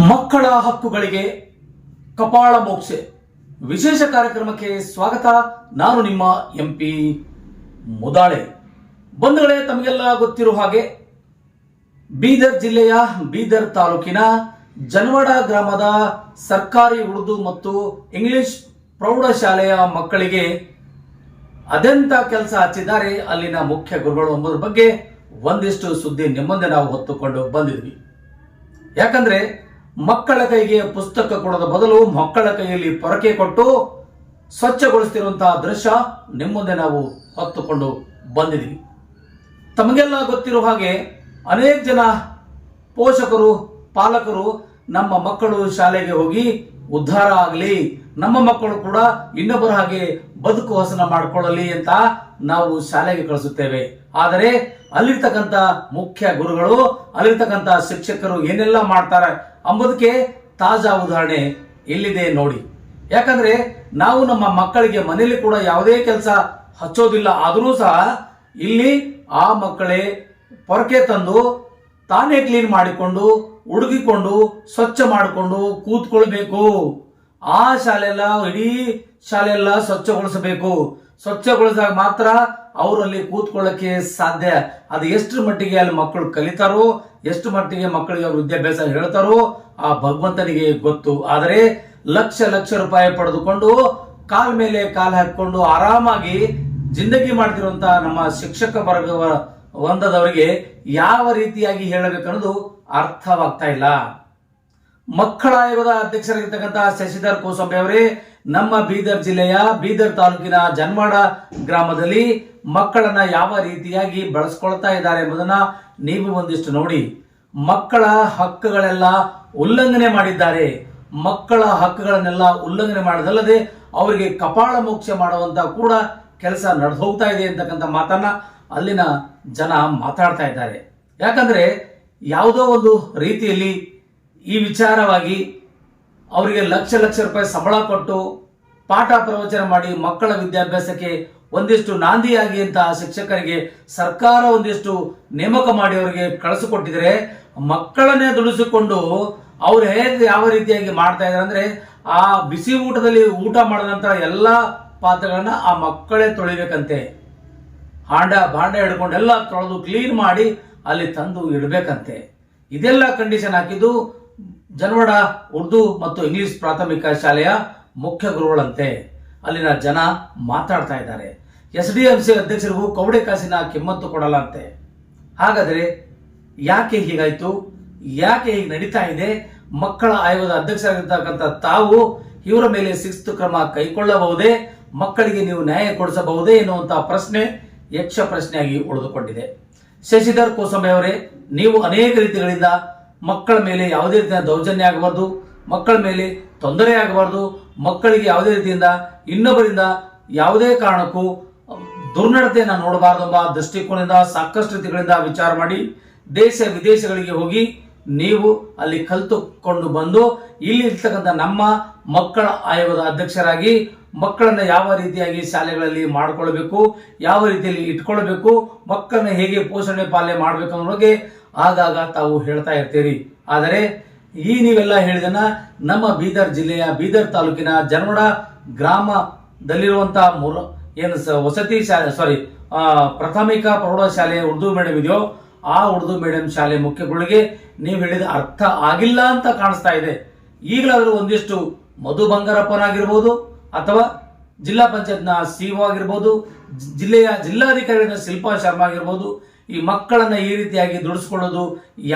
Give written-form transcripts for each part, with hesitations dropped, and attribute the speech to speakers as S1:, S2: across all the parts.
S1: ಮಕ್ಕಳ ಹಕ್ಕುಗಳಿಗೆ ಕಪಾಳ ಮೋಕ್ಷೆ ವಿಶೇಷ ಕಾರ್ಯಕ್ರಮಕ್ಕೆ ಸ್ವಾಗತ. ನಾನು ನಿಮ್ಮ ಎಂಪಿ ಮುದಾಳೆ. ಬಂಧುಗಳೇ, ತಮಗೆಲ್ಲ ಗೊತ್ತಿರುವ ಹಾಗೆ ಬೀದರ್ ಜಿಲ್ಲೆಯ ಬೀದರ್ ತಾಲೂಕಿನ ಜನವಾಡ ಗ್ರಾಮದ ಸರ್ಕಾರಿ ಉರ್ದು ಮತ್ತು ಇಂಗ್ಲಿಷ್ ಪ್ರೌಢಶಾಲೆಯ ಮಕ್ಕಳಿಗೆ ಅದೆಂತ ಕೆಲಸ ಹಚ್ಚಿದ್ದಾರೆ ಅಲ್ಲಿನ ಮುಖ್ಯ ಗುರುಗಳು ಎಂಬುದರ ಬಗ್ಗೆ ಒಂದಿಷ್ಟು ಸುದ್ದಿ ನಿಮ್ಮಂದೆ ನಾವು ಹೊತ್ತುಕೊಂಡು ಬಂದಿದ್ವಿ. ಯಾಕಂದ್ರೆ ಮಕ್ಕಳ ಕೈಗೆ ಪುಸ್ತಕ ಕೊಡದ ಬದಲು ಮಕ್ಕಳ ಕೈಯಲ್ಲಿ ಪೊರಕೆ ಕೊಟ್ಟು ಸ್ವಚ್ಛಗೊಳಿಸುತ್ತಿರುವಂತಹ ದೃಶ್ಯ ನಿಮ್ಮ ಮುಂದೆ ನಾವು ಹೊತ್ತುಕೊಂಡು ಬಂದಿದ್ದೀವಿ. ತಮಗೆಲ್ಲ ಗೊತ್ತಿರುವ ಹಾಗೆ ಅನೇಕ ಜನ ಪೋಷಕರು ಪಾಲಕರು ನಮ್ಮ ಮಕ್ಕಳು ಶಾಲೆಗೆ ಹೋಗಿ ಉದ್ಧಾರ ಆಗಲಿ, ನಮ್ಮ ಮಕ್ಕಳು ಕೂಡ ಇನ್ನೊಬ್ಬರ ಹಾಗೆ ಬದುಕು ಹಸನ ಮಾಡಿಕೊಳ್ಳಲಿ ಅಂತ ನಾವು ಶಾಲೆಗೆ ಕಳಿಸುತ್ತೇವೆ. ಆದರೆ ಅಲ್ಲಿರ್ತಕ್ಕಂಥ ಮುಖ್ಯ ಗುರುಗಳು, ಅಲ್ಲಿರ್ತಕ್ಕಂಥ ಶಿಕ್ಷಕರು ಏನೆಲ್ಲ ಮಾಡ್ತಾರೆ ಎಂಬುದಕ್ಕೆ ತಾಜಾ ಉದಾಹರಣೆ ಇಲ್ಲಿದೆ ನೋಡಿ. ಯಾಕಂದ್ರೆ ನಾವು ನಮ್ಮ ಮಕ್ಕಳಿಗೆ ಮನೆಯಲ್ಲಿ ಕೂಡ ಯಾವುದೇ ಕೆಲಸ ಹಚ್ಚೋದಿಲ್ಲ, ಆದರೂ ಸಹ ಇಲ್ಲಿ ಆ ಮಕ್ಕಳೇ ಪೊರಕೆ ತಂದು ತಾನೇ ಕ್ಲೀನ್ ಮಾಡಿಕೊಂಡು ಉಡುಗಿಕೊಂಡು ಸ್ವಚ್ಛ ಮಾಡಿಕೊಂಡು ಕೂತ್ಕೊಳ್ಬೇಕು. ಆ ಶಾಲೆಲ್ಲ ಇಡೀ ಶಾಲೆಲ್ಲ ಸ್ವಚ್ಛಗೊಳಿಸಬೇಕು. ಸ್ವಚ್ಛಗೊಳಿಸಿದಾಗ ಮಾತ್ರ ಅವರಲ್ಲಿ ಕೂತ್ಕೊಳ್ಳಕ್ಕೆ ಸಾಧ್ಯ. ಅದು ಎಷ್ಟು ಮಟ್ಟಿಗೆ ಅಲ್ಲಿ ಮಕ್ಕಳು ಕಲಿತಾರೋ, ಎಷ್ಟು ಮಟ್ಟಿಗೆ ಮಕ್ಕಳಿಗೆ ವಿದ್ಯಾಭ್ಯಾಸ ಹೇಳ್ತಾರೋ ಆ ಭಗವಂತನಿಗೆ ಗೊತ್ತು. ಆದರೆ ಲಕ್ಷ ಲಕ್ಷ ರೂಪಾಯಿ ಪಡೆದುಕೊಂಡು ಕಾಲ ಮೇಲೆ ಕಾಲು ಹಾಕಿಕೊಂಡು ಆರಾಮಾಗಿ ಜಿಂದಗಿ ಮಾಡ್ತಿರುವಂತಹ ನಮ್ಮ ಶಿಕ್ಷಕ ವರ್ಗ ಒಂದದವರಿಗೆ ಯಾವ ರೀತಿಯಾಗಿ ಹೇಳಬೇಕನ್ನೋದು ಅರ್ಥವಾಗ್ತಾ ಇಲ್ಲ. ಮಕ್ಕಳ ಆಯೋಗದ ಅಧ್ಯಕ್ಷರಾಗಿರ್ತಕ್ಕಂತಹ ಶಶಿಧರ್ ಕೋಸಂಬಿ ಅವರೇ ನಮ್ಮ ಬೀದರ್ ಜಿಲ್ಲೆಯ ಬೀದರ್ ತಾಲೂಕಿನ ಜನವಾಡ ಗ್ರಾಮದಲ್ಲಿ ಮಕ್ಕಳನ್ನ ಯಾವ ರೀತಿಯಾಗಿ ಬಳಸ್ಕೊಳ್ತಾ ಇದ್ದಾರೆ ಎಂಬುದನ್ನ ನೀವು ಒಂದಿಷ್ಟು ನೋಡಿ. ಮಕ್ಕಳ ಹಕ್ಕುಗಳೆಲ್ಲ ಉಲ್ಲಂಘನೆ ಮಾಡಿದ್ದಾರೆ. ಮಕ್ಕಳ ಹಕ್ಕುಗಳನ್ನೆಲ್ಲ ಉಲ್ಲಂಘನೆ ಮಾಡೋದಲ್ಲದೆ ಅವರಿಗೆ ಕಪಾಳ ಮೋಕ್ಷ ಮಾಡುವಂತ ಕೂಡ ಕೆಲಸ ನಡೆದು ಹೋಗ್ತಾ ಇದೆ ಅಂತಕ್ಕಂಥ ಮಾತನ್ನ ಅಲ್ಲಿನ ಜನ ಮಾತಾಡ್ತಾ ಇದ್ದಾರೆ. ಯಾಕಂದ್ರೆ ಯಾವುದೋ ಒಂದು ರೀತಿಯಲ್ಲಿ ಈ ವಿಚಾರವಾಗಿ ಅವರಿಗೆ ಲಕ್ಷ ಲಕ್ಷ ರೂಪಾಯಿ ಸಂಬಳ ಕೊಟ್ಟು ಪಾಠ ಪ್ರವಚನ ಮಾಡಿ ಮಕ್ಕಳ ವಿದ್ಯಾಭ್ಯಾಸಕ್ಕೆ ಒಂದಿಷ್ಟು ನಾಂದಿಯಾಗಿ ಅಂತ ಶಿಕ್ಷಕರಿಗೆ ಸರ್ಕಾರ ಒಂದಿಷ್ಟು ನೇಮಕ ಮಾಡಿ ಅವರಿಗೆ ಕಳಿಸಿಕೊಟ್ಟಿದ್ರೆ ಮಕ್ಕಳನ್ನೇ ದುಡಿಸಿಕೊಂಡು ಅವ್ರು ಯಾವ ರೀತಿಯಾಗಿ ಮಾಡ್ತಾ ಇದ್ದಾರೆ ಅಂದ್ರೆ ಆ ಬಿಸಿ ಊಟದಲ್ಲಿ ಊಟ ಮಾಡಿದ ನಂತರ ಎಲ್ಲಾ ಪಾತ್ರೆಗಳನ್ನ ಆ ಮಕ್ಕಳೇ ತೊಳಿಬೇಕಂತೆ. ಭಾಂಡ ಹಿಡ್ಕೊಂಡು ಎಲ್ಲ ತೊಳೆದು ಕ್ಲೀನ್ ಮಾಡಿ ಅಲ್ಲಿ ತಂದು ಇಡಬೇಕಂತೆ. ಇದೆಲ್ಲ ಕಂಡೀಷನ್ ಹಾಕಿದ್ದು ಜನವಾಡ ಉರ್ದು ಮತ್ತು ಇಂಗ್ಲಿಷ್ ಪ್ರಾಥಮಿಕ ಶಾಲೆಯ ಮುಖ್ಯ ಗುರುಗಳಂತೆ. ಅಲ್ಲಿನ ಜನ ಮಾತಾಡ್ತಾ ಇದ್ದಾರೆ. SDMC ಅಧ್ಯಕ್ಷರಿಗೂ ಕವಡೆ ಕಾಸಿನ ಕಿಮ್ಮತ್ತು ಕೊಡಲ್ಲ ಅಂತೆ. ಹಾಗಾದ್ರೆ ಯಾಕೆ ಹೀಗಾಯ್ತು? ಯಾಕೆ ಹೀಗೆ ನಡೀತಾ ಇದೆ? ಮಕ್ಕಳ ಆಯೋಗದ ಅಧ್ಯಕ್ಷರಾಗಿರ್ತಕ್ಕಂಥ ತಾವು ಇವರ ಮೇಲೆ ಶಿಸ್ತು ಕ್ರಮ ಕೈಗೊಳ್ಳಬಹುದೇ? ಮಕ್ಕಳಿಗೆ ನೀವು ನ್ಯಾಯ ಕೊಡಿಸಬಹುದೇ ಎನ್ನುವಂತಹ ಪ್ರಶ್ನೆ ಯಕ್ಷ ಪ್ರಶ್ನೆಯಾಗಿ ಉಳಿದುಕೊಂಡಿದೆ. ಶಶಿಧರ್ ಕೋಸಂಬಿ ಅವರೇ, ನೀವು ಅನೇಕ ರೀತಿಗಳಿಂದ ಮಕ್ಕಳ ಮೇಲೆ ಯಾವುದೇ ರೀತಿಯ ದೌರ್ಜನ್ಯ ಆಗಬಾರ್ದು, ಮಕ್ಕಳ ಮೇಲೆ ತೊಂದರೆ ಆಗಬಾರ್ದು, ಮಕ್ಕಳಿಗೆ ಯಾವುದೇ ರೀತಿಯಿಂದ ಇನ್ನೊಬ್ಬರಿಂದ ಯಾವುದೇ ಕಾರಣಕ್ಕೂ ದುರ್ನಡತೆಯನ್ನು ನೋಡಬಾರದು ಎಂಬ ದೃಷ್ಟಿಕೋನದಿಂದ ಸಾಕಷ್ಟು ರೀತಿಗಳಿಂದ ವಿಚಾರ ಮಾಡಿ ದೇಶ ವಿದೇಶಗಳಿಗೆ ಹೋಗಿ ನೀವು ಅಲ್ಲಿ ಕಲಿತುಕೊಂಡು ಬಂದು ಇಲ್ಲಿ ಇರ್ತಕ್ಕಂಥ ನಮ್ಮ ಮಕ್ಕಳ ಆಯೋಗದ ಅಧ್ಯಕ್ಷರಾಗಿ ಮಕ್ಕಳನ್ನ ಯಾವ ರೀತಿಯಾಗಿ ಶಾಲೆಗಳಲ್ಲಿ ಮಾಡಿಕೊಳ್ಬೇಕು, ಯಾವ ರೀತಿಯಲ್ಲಿ ಇಟ್ಕೊಳ್ಬೇಕು, ಮಕ್ಕಳನ್ನ ಹೇಗೆ ಪೋಷಣೆ ಪಾಲನೆ ಮಾಡಬೇಕು ಅನ್ನೋ ಬಗ್ಗೆ ಆಗಾಗ ತಾವು ಹೇಳ್ತಾ ಇರ್ತೀರಿ. ಆದರೆ ಈ ನೀವೆಲ್ಲ ಹೇಳಿದನ್ನ ನಮ್ಮ ಬೀದರ್ ಜಿಲ್ಲೆಯ ಬೀದರ್ ತಾಲೂಕಿನ ಜನವಾಡ ಗ್ರಾಮದಲ್ಲಿರುವಂತಹ ಏನು ವಸತಿ ಶಾಲೆ ಪ್ರಾಥಮಿಕ ಪ್ರೌಢಶಾಲೆ ಉರ್ದು ಮೀಡಿಯಂ ಇದೆಯೋ ಆ ಉರ್ದು ಮೀಡಿಯಂ ಶಾಲೆ ಮುಖ್ಯಗಳಿಗೆ ನೀವು ಹೇಳಿದ ಅರ್ಥ ಆಗಿಲ್ಲ ಅಂತ ಕಾಣಿಸ್ತಾ ಇದೆ. ಈಗಲಾದರೂ ಒಂದಿಷ್ಟು ಮಧು ಬಂಗಾರಪ್ಪನಾಗಿರ್ಬೋದು ಅಥವಾ ಜಿಲ್ಲಾ ಪಂಚಾಯತ್ನ ಸಿಒ ಆಗಿರ್ಬೋದು, ಜಿಲ್ಲೆಯ ಜಿಲ್ಲಾಧಿಕಾರಿಗಳ ಶಿಲ್ಪಾ ಶರ್ಮಾ ಆಗಿರ್ಬೋದು, ಈ ಮಕ್ಕಳನ್ನ ಈ ರೀತಿಯಾಗಿ ದುಡಿಸ್ಕೊಳ್ಳೋದು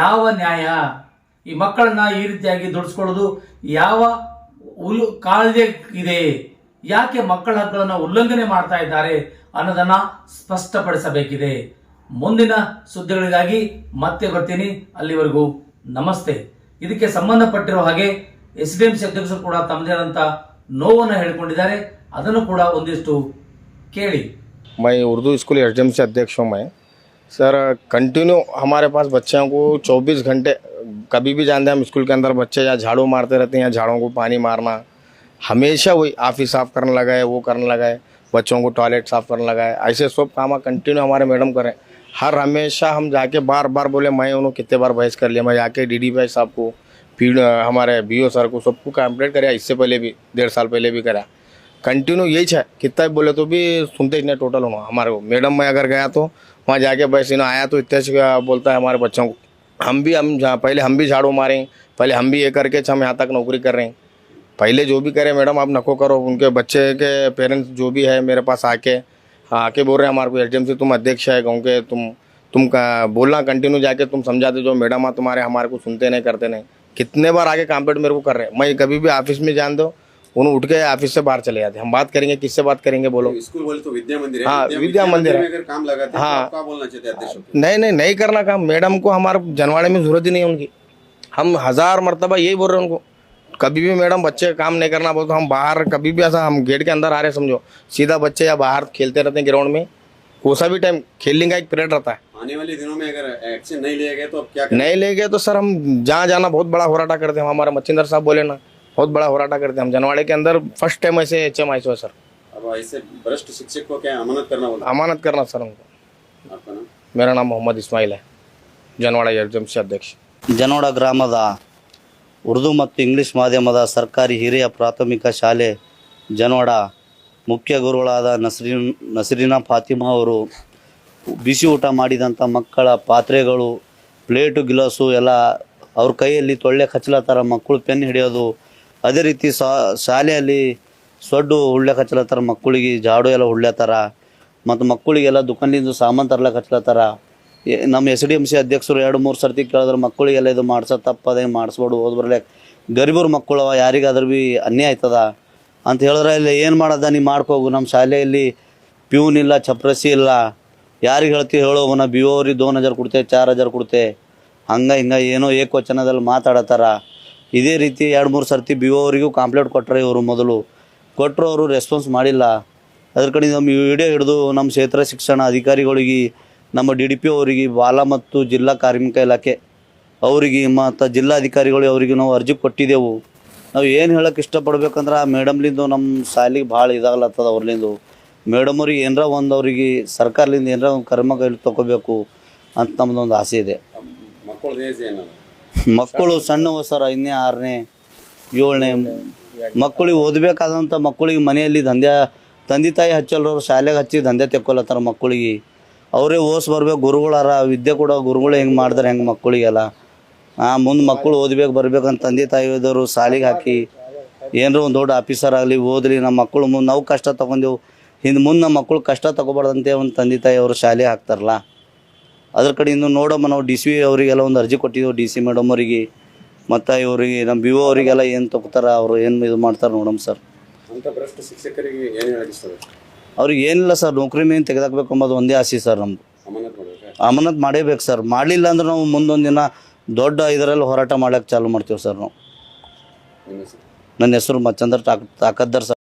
S1: ಯಾವ ನ್ಯಾಯ? ಈ ಮಕ್ಕಳನ್ನ ಈ ರೀತಿಯಾಗಿ ದುಡಿಸ್ಕೊಳ್ಳೋದು ಯಾವ ಕಾಳಜಿ ಇದೆ? ಯಾಕೆ ಮಕ್ಕಳ ಹಕ್ಕುಗಳನ್ನ ಉಲ್ಲಂಘನೆ ಮಾಡ್ತಾ ಇದ್ದಾರೆ ಅನ್ನೋದನ್ನ ಸ್ಪಷ್ಟಪಡಿಸಬೇಕಿದೆ. ಮುಂದಿನ ಸುದ್ದಿಗಳಿಗಾಗಿ ಮತ್ತೆ ಬರ್ತೀನಿ. ಅಲ್ಲಿವರೆಗೂ ನಮಸ್ತೆ. ಇದಕ್ಕೆ ಸಂಬಂಧಪಟ್ಟಿರೋ ಹಾಗೆ SDMC ಅಧ್ಯಕ್ಷರು ಕೂಡ ತಮ್ಮದೇ ಆದಂತ ನೋವನ್ನು ಹೇಳಿಕೊಂಡಿದ್ದಾರೆ. ಅದನ್ನು ಕೂಡ ಒಂದಿಷ್ಟು ಕೇಳಿ.
S2: मैं उर्दू स्कूल SDMC अध्यक्ष हूँ। मैं सर कंटिन्यू हमारे पास बच्चों को 24 घंटे कभी भी जानते हैं हम स्कूल के अंदर बच्चे या झाड़ू मारते रहते हैं या झाड़ों को पानी मारना, हमेशा वही ऑफिस साफ करने लगा है, वो करने लगा है, बच्चों को टॉयलेट साफ करने लगा है, ऐसे सब काम कंटिन्यू हमारे मैडम करें। हर हमेशा हम जाके बार बार बोले, मैं उन्होंने कितने बार बहस कर लिया, मैं जाके DD भाई साहब को हमारे BO सर को सबको कंप्लेंट कराया, इससे पहले भी 1.5 साल पहले भी करा। कंटिन्यू यही है, कितना भी बोले तो भी सुनते ही नहीं टोटल होना हमारे को। मैडम मैं अगर गया तो वहाँ जाके बस इन्हें आया तो इतने से बोलता है हमारे बच्चों को, हम जहाँ पहले हम भी झाड़ू मारें, पहले हम भी ये करके हम यहाँ तक नौकरी कर रहे हैं। पहले जो भी करे मैडम आप नको करो। उनके बच्चे के पेरेंट्स जो भी है मेरे पास आके बोल रहे हैं हमारे को, HDM तुम अध्यक्ष है गाँव के, तुम बोलना कंटिन्यू जाके, तुम समझाते जो मैडम आ तुम्हारे हमारे को सुनते नहीं करते नहीं। कितने बार आगे कंप्लेंट मेरे को कर रहे हैं। मैं कभी भी ऑफिस में जान दो उन्हें उठ के ऑफिस से बाहर चले जाते। हम बात करेंगे, किससे बात करेंगे बोलो।
S3: स्कूल बोले तो विद्या मंदिर है।
S2: हाँ, विद्या मंदिर है।
S3: अगर काम लगाते
S2: हाँ।
S3: तो आप क्या बोलना चाहते हैं अध्यक्ष को?
S2: नहीं करना काम। मैडम को हमारे जनवाड़े में जरूरत ही नहीं है उनकी। हम 1000 मरतबा यही बोल रहे हैं उनको, कभी भी मैडम बच्चे काम नहीं करना बोल तो हम बाहर कभी भी ऐसा हम गेट के अंदर आ रहे समझो, सीधा बच्चे या बाहर खेलते रहते हैं ग्राउंड में। कोसा भी टाइम खेलने का एक पीरियड रहता है।
S3: आने वाले दिनों में अगर एक्शन नहीं लिया गया तो अब क्या
S2: नहीं ले गए तो सर हम जहाँ जाना बहुत बड़ा होराटा करते हैं। हमारे मच्छिंदर साहब बोले ना, बहुत बड़ा होराटा करते हैं हम। जनवाड़े के अंदर फर्स्ट टाइम ऐसे HM आए सर।
S3: अब ऐसे भ्रष्ट शिक्षक को क्या अमानत करना होगा?
S2: अमानत करना सर उनको।
S3: आपका नाम?
S2: मेरा नाम मोहम्मद इस्माइल है, जनवाड़ा HDM अध्यक्ष।
S4: ಜನೋಡ ಗ್ರಾಮದ ಉರ್ದು ಮತ್ತು ಇಂಗ್ಲಿಷ್ ಮಾಧ್ಯಮದ ಸರ್ಕಾರಿ ಹಿರಿಯ ಪ್ರಾಥಮಿಕ ಶಾಲೆ ಜನೋಡ ಮುಖ್ಯ ಗುರುಗಳಾದ ನಸರೀನಾ ಫಾತಿಮಾ ಅವರು ಬಿಸಿ ಊಟ ಮಾಡಿದಂಥ ಮಕ್ಕಳ ಪಾತ್ರೆಗಳು, ಪ್ಲೇಟು, ಗಿಲಾಸು ಎಲ್ಲ ಅವ್ರ ಕೈಯಲ್ಲಿ ತೊಳ್ಳೆ ಹಚ್ಚಲತ್ತಾರ. ಮಕ್ಕಳು ಪೆನ್ ಹಿಡಿಯೋದು, ಅದೇ ರೀತಿ ಶಾಲೆಯಲ್ಲಿ ಸೊಡ್ಡು ಹುಳ್ಳ್ಯಾಕ ಹಚ್ಚಲತ್ತಾರ, ಮಕ್ಕಳಿಗೆ ಜಾಡು ಎಲ್ಲ ಹುಳ್ಳ್ಯಾತಾರ ಮತ್ತು ಮಕ್ಕಳಿಗೆಲ್ಲ ದುಕಾನಿಂದ ಸಾಮಾನು ತರ್ಲಕ್ಕೆ ಹಚ್ಚಲತ್ತಾರ. ನಮ್ಮ SDMC ಅಧ್ಯಕ್ಷರು 2-3 ಸರ್ತಿ ಕೇಳಿದ್ರೆ ಮಕ್ಕಳಿಗೆಲ್ಲ ಇದು ಮಾಡ್ಸೋ ತಪ್ಪದೆ ಮಾಡಿಸ್ಬೋದು, ಓದ್ ಬರ್ಲಿಕ್ಕೆ ಗರೀಬರು ಮಕ್ಕಳು ಯಾರಿಗಾದ್ರೂ ಭೀ ಅನ್ಯಾಯ ಆಯ್ತದ ಅಂತ ಹೇಳಿದ್ರೆ ಇಲ್ಲಿ ಏನು ಮಾಡೋದ ನೀ ಮಾಡ್ಕೋಗು. ನಮ್ಮ ಶಾಲೆಯಲ್ಲಿ ಪ್ಯೂನ್ ಇಲ್ಲ, ಚಪ್ರಸಿ ಇಲ್ಲ, ಯಾರಿಗೆ ಹೇಳ್ತೀವಿ ಹೇಳೋವು, ನಾ BO ಅವ್ರಿಗೆ 2000 ಕೊಡ್ತೆ, 4000 ಕೊಡ್ತೆ, ಹಿಂಗೆ ಏನೋ ಏಕವಚನದಲ್ಲಿ ಮಾತಾಡತ್ತಾರ. ಇದೇ ರೀತಿ 2-3 ಸರ್ತಿ BO ಅವರಿಗೂ ಕಂಪ್ಲೇಂಟ್ ಕೊಟ್ಟರೆ ಇವರು ಮೊದಲು ಕೊಟ್ಟರು, ಅವರು ರೆಸ್ಪಾನ್ಸ್ ಮಾಡಿಲ್ಲ. ಅದ್ರ ಕಡೆ ನಮ್ಮ ವಿಡಿಯೋ ಹಿಡಿದು ನಮ್ಮ ಕ್ಷೇತ್ರ ಶಿಕ್ಷಣ ಅಧಿಕಾರಿಗಳಿಗೆ, ನಮ್ಮ DDP ಅವರಿಗೆ, ಬಾಲ ಮತ್ತು ಜಿಲ್ಲಾ ಕಾರ್ಮಿಕ ಇಲಾಖೆ ಅವರಿಗೆ ಮತ್ತು ಜಿಲ್ಲಾಧಿಕಾರಿಗಳಿಗೆ ಅವರಿಗೆ ನಾವು ಅರ್ಜಿ ಕೊಟ್ಟಿದ್ದೆವು. ನಾವು ಏನು ಹೇಳೋಕೆ ಇಷ್ಟಪಡ್ಬೇಕಂದ್ರೆ ಆ ಮೇಡಮ್ಲಿಂದು ನಮ್ಮ ಶಾಲೆಗೆ ಭಾಳ ಇದಾಗ್ಲತ್ತದ. ಅವ್ರಲಿಂದು ಮೇಡಮ್ ಅವ್ರಿಗೆ ಏನರ ಒಂದು ಅವ್ರಿಗೆ ಸರ್ಕಾರದಿಂದ ಏನರ ಒಂದು ಕರ್ಮ ಕೈಲಿ ತೊಗೋಬೇಕು ಅಂತ ನಮ್ಮದೊಂದು ಆಸೆ ಇದೆ.
S3: ಮಕ್ಕಳು ಏಜ್ ಏನು?
S4: ಮಕ್ಕಳು ಸಣ್ಣವು ಸರ್, 6ನೇ 7ನೇ ಮಕ್ಕಳಿಗೆ ಓದಬೇಕಾದಂಥ ಮಕ್ಕಳಿಗೆ ಮನೆಯಲ್ಲಿ ತಂದೆ ತಾಯಿ ಹಚ್ಚಲ್ರವ್ರು ಶಾಲೆಗೆ ಹಚ್ಚಿ ದಂಧೆ ತೆಕ್ಕೊಲತ್ತಾರ. ಮಕ್ಕಳಿಗೆ ಅವರೇ ಓಸ್ ಬರ್ಬೇಕು, ಗುರುಗಳಾರ ವಿದ್ಯೆ ಕೂಡ ಗುರುಗಳು ಹೆಂಗೆ ಮಾಡಿದ್ರೆ ಹೆಂಗೆ ಮಕ್ಕಳಿಗೆಲ್ಲ ಮುಂದೆ ಮಕ್ಕಳು ಓದ್ಬೇಕು ಬರ್ಬೇಕಂತ ತಂದೆ ತಾಯಿದವರು ಶಾಲೆಗೆ ಹಾಕಿ ಏನರ ಒಂದು ದೊಡ್ಡ ಆಫೀಸರ್ ಆಗಲಿ ಓದಲಿ. ನಮ್ಮ ಮಕ್ಕಳು ಮುಂದೆ ನಾವು ಕಷ್ಟ ತೊಗೊಂಡೆವು, ಮುಂದೆ ನಮ್ಮ ಮಕ್ಕಳು ಕಷ್ಟ ತೊಗೋಬಾರ್ದಂತೆ ಒಂದು ತಂದೆ ತಾಯಿ ಅವರು ಶಾಲೆ ಹಾಕ್ತಾರಲ್ಲ. ಅದ್ರ ಕಡೆಯಿಂದ ನೋಡಮ್ಮ ನಾವು DC ಅವರಿಗೆಲ್ಲ ಒಂದು ಅರ್ಜಿ ಕೊಟ್ಟಿದ್ದೆವು, DC ಮೇಡಮ್ ಅವರಿಗೆ ಮತ್ತು ಇವರಿಗೆ ನಮ್ಮ BO ಅವರಿಗೆಲ್ಲ ಏನು ತೊಗೋತಾರ, ಅವರು ಏನು ಇದು ಮಾಡ್ತಾರೆ ನೋಡಮ್ಮ ಸರ್.
S3: ಅಂತ ಭ್ರಷ್ಟ ಶಿಕ್ಷಕರಿಗೆ ಏನು ಹೇಳಕ್ಕೆ ಇಷ್ಟ?
S4: ಅವ್ರಿಗೆ ಏನಿಲ್ಲ ಸರ್, ನೌಕರಿ ಮೇಲೆ ತೆಗೆದಾಕಬೇಕು ಅಂಬೋದು ಒಂದೇ ಆಸೆ ಸರ್ ನಮ್ಮದು.
S3: ಅಮಾನತ್ ಮಾಡಬೇಕಾ?
S4: ಅಮಾನತ್ ಮಾಡೇಬೇಕು ಸರ್. ಮಾಡಲಿಲ್ಲ ಅಂದ್ರೆ ನಾವು ಮುಂದೊಂದು ದಿನ ದೊಡ್ಡ ಇದರಲ್ಲಿ ಹೋರಾಟ ಮಾಡೋಕ್ಕೆ ಚಾಲು ಮಾಡ್ತೀವಿ ಸರ್ ನಾವು.
S3: ನಿಮ್ಮ ಹೆಸರು?
S4: ನನ್ನ ಹೆಸರು ಮಚ್ಚಂದರ್ ತಾಕದ್ದರ್ ಸರ್.